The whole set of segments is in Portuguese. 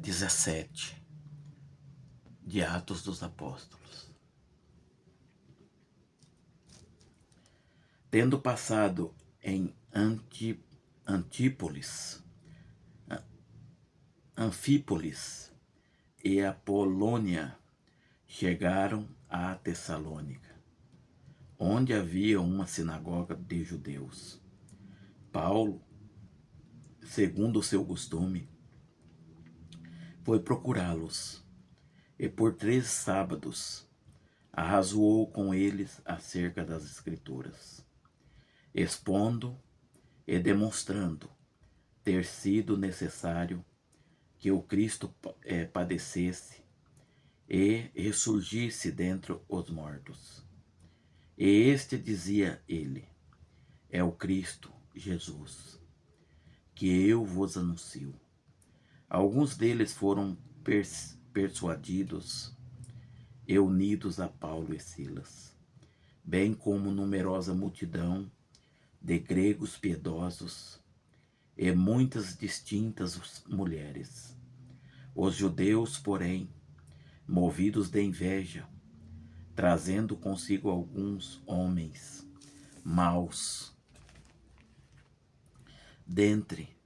17 de Atos dos Apóstolos. Tendo passado em Anfípolis e Apolônia, chegaram a Tessalônica, onde havia uma sinagoga de judeus. Paulo, segundo o seu costume, foi procurá-los, e por 3 sábados arrazoou com eles acerca das Escrituras, expondo e demonstrando ter sido necessário que o Cristo padecesse e ressurgisse dentre os mortos. E este, dizia ele, é o Cristo Jesus, que eu vos anuncio. Alguns deles foram persuadidos e unidos a Paulo e Silas, bem como numerosa multidão de gregos piedosos e muitas distintas mulheres. Os judeus, porém, movidos de inveja, trazendo consigo alguns homens maus dentre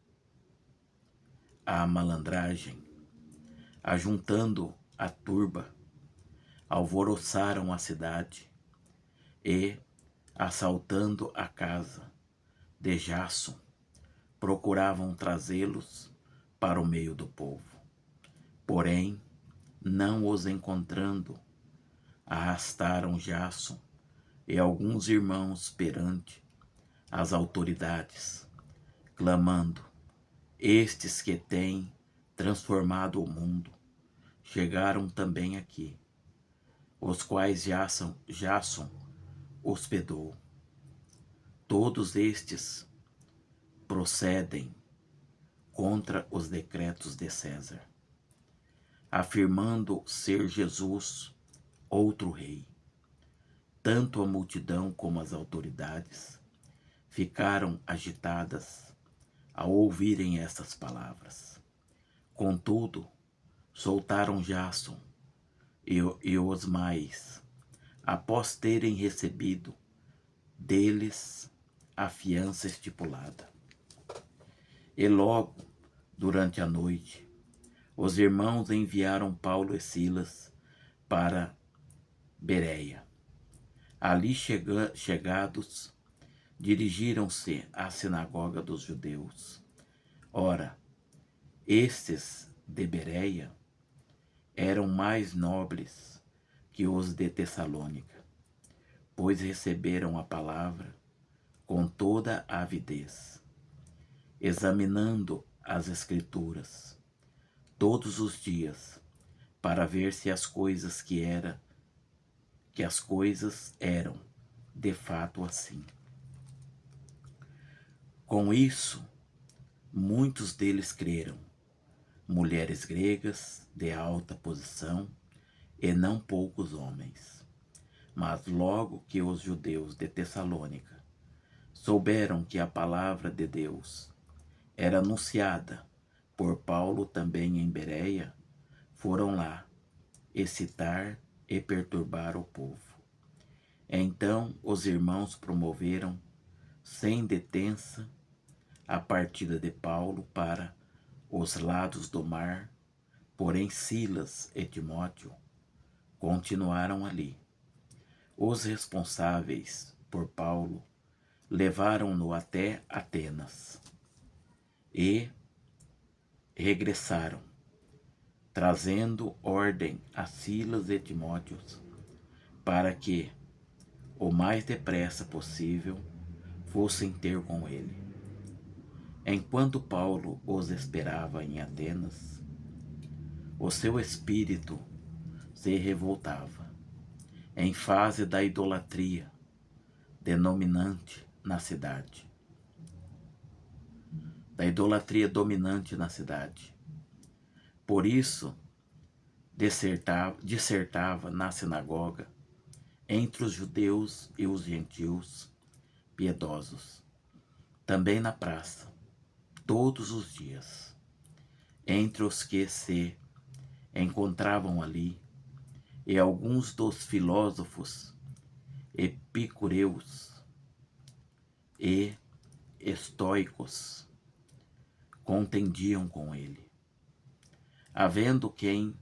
a malandragem, ajuntando a turba, alvoroçaram a cidade e, assaltando a casa de Jason, procuravam trazê-los para o meio do povo. Porém, não os encontrando, arrastaram Jason e alguns irmãos perante as autoridades, clamando: estes que têm transformado o mundo chegaram também aqui, os quais Jason hospedou. Todos estes procedem contra os decretos de César, afirmando ser Jesus outro rei. Tanto a multidão como as autoridades ficaram agitadas ao ouvirem estas palavras. Contudo, soltaram Jason e os mais, após terem recebido deles a fiança estipulada. E logo, durante a noite, os irmãos enviaram Paulo e Silas para Bereia. Ali chegados, dirigiram-se à sinagoga dos judeus. Ora, estes de Bereia eram mais nobres que os de Tessalônica, pois receberam a palavra com toda a avidez, examinando as Escrituras todos os dias, para ver se as coisas eram de fato assim. Com isso, muitos deles creram, mulheres gregas de alta posição e não poucos homens. Mas logo que os judeus de Tessalônica souberam que a palavra de Deus era anunciada por Paulo também em Bereia, foram lá excitar e perturbar o povo. Então os irmãos promoveram sem detença a partida de Paulo para os lados do mar, porém Silas e Timóteo continuaram ali. Os responsáveis por Paulo levaram-no até Atenas e regressaram, trazendo ordem a Silas e Timóteo para que, o mais depressa possível, fossem ter com ele. Enquanto Paulo os esperava em Atenas, o seu espírito se revoltava, em fase da idolatria dominante na cidade. Por isso, dissertava na sinagoga entre os judeus e os gentios piedosos, também na praça, todos os dias, entre os que se encontravam ali, e alguns dos filósofos epicureus e estoicos contendiam com ele, havendo quem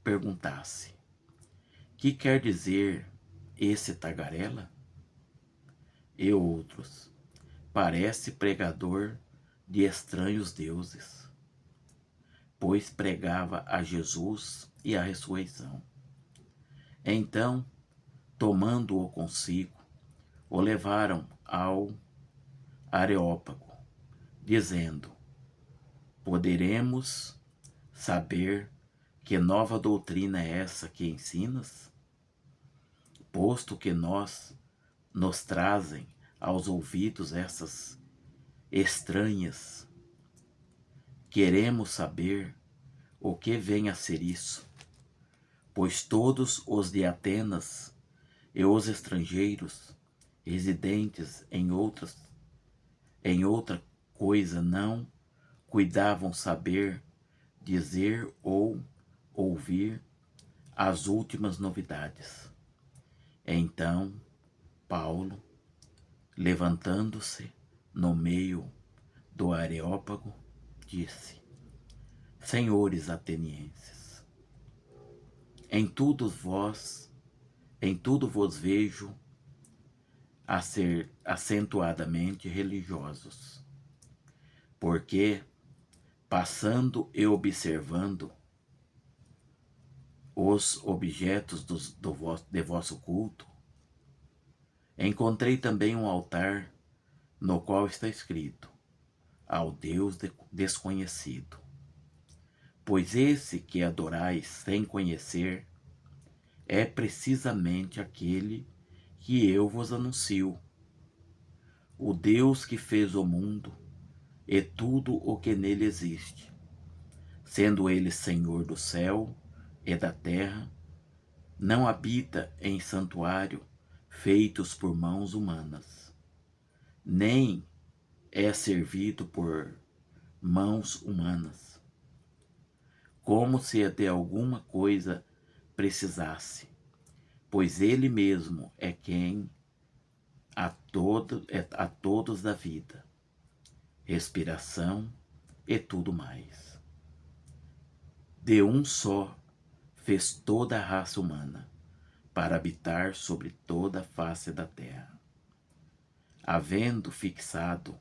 perguntasse: que quer dizer esse tagarela? E outros: parece pregador de estranhos deuses, pois pregava a Jesus e a ressurreição. Então, tomando-o consigo, o levaram ao Areópago, dizendo: poderemos saber que nova doutrina é essa que ensinas? Posto que nos trazem aos ouvidos essas estranhas, queremos saber o que vem a ser isso, pois todos os de Atenas e os estrangeiros residentes em outra coisa não cuidavam saber dizer ou ouvir as últimas novidades. Então Paulo, levantando-se no meio do Areópago, disse: senhores atenienses, em tudo vos vejo a ser acentuadamente religiosos, porque, passando e observando os objetos de vosso culto, encontrei também um altar no qual está escrito: ao Deus desconhecido. Pois esse que adorais sem conhecer é precisamente aquele que eu vos anuncio, o Deus que fez o mundo e tudo o que nele existe, sendo ele Senhor do céu e da terra, não habita em santuário feitos por mãos humanas, nem é servido por mãos humanas, como se de alguma coisa precisasse, pois ele mesmo é quem a todos dá vida, respiração e tudo mais. De um só fez toda a raça humana para habitar sobre toda a face da terra, havendo fixado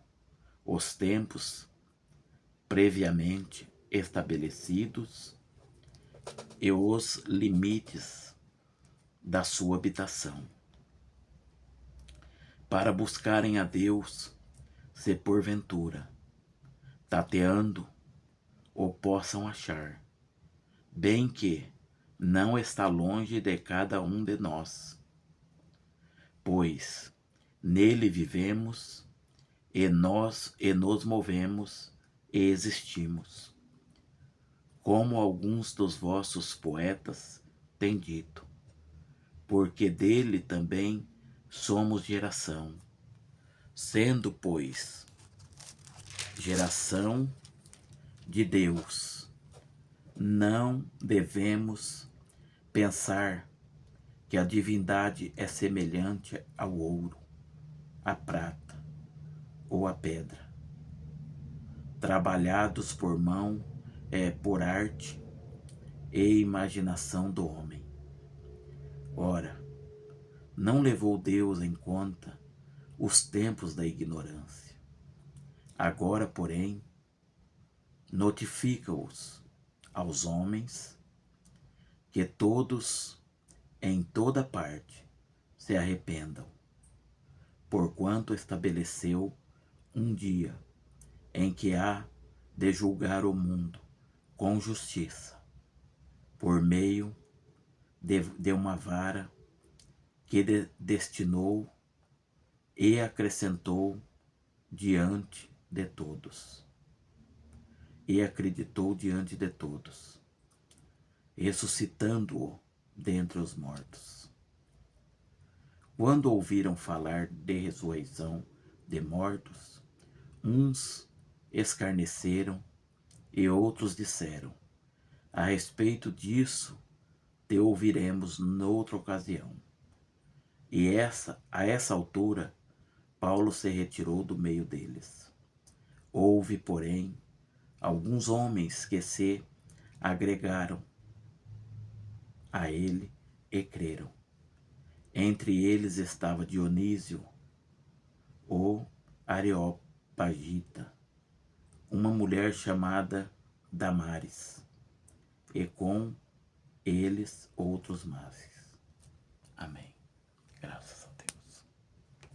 os tempos previamente estabelecidos e os limites da sua habitação, para buscarem a Deus, se porventura, tateando, o possam achar, bem que não está longe de cada um de nós, pois nele vivemos e nos movemos e existimos, como alguns dos vossos poetas têm dito, porque dele também somos geração, sendo, pois, geração de Deus, não devemos pensar que a divindade é semelhante ao ouro, à prata ou à pedra, trabalhados por mão, por arte e imaginação do homem. Ora, não levou Deus em conta os tempos da ignorância. Agora, porém, notifica-os aos homens que todos, em toda parte, se arrependam, porquanto estabeleceu um dia em que há de julgar o mundo com justiça, por meio de uma vara que destinou e acrescentou diante de todos, e acreditou diante de todos, ressuscitando-o dentre os mortos. Quando ouviram falar de ressurreição de mortos, uns escarneceram E outros disseram: a respeito disso, te ouviremos noutra ocasião. E a essa altura, Paulo se retirou do meio deles. Houve, porém, alguns homens que se agregaram a ele e creram. Entre eles estava Dionísio, o Areopagita, uma mulher chamada Damares, e com eles outros mais. Amém. Graças a Deus.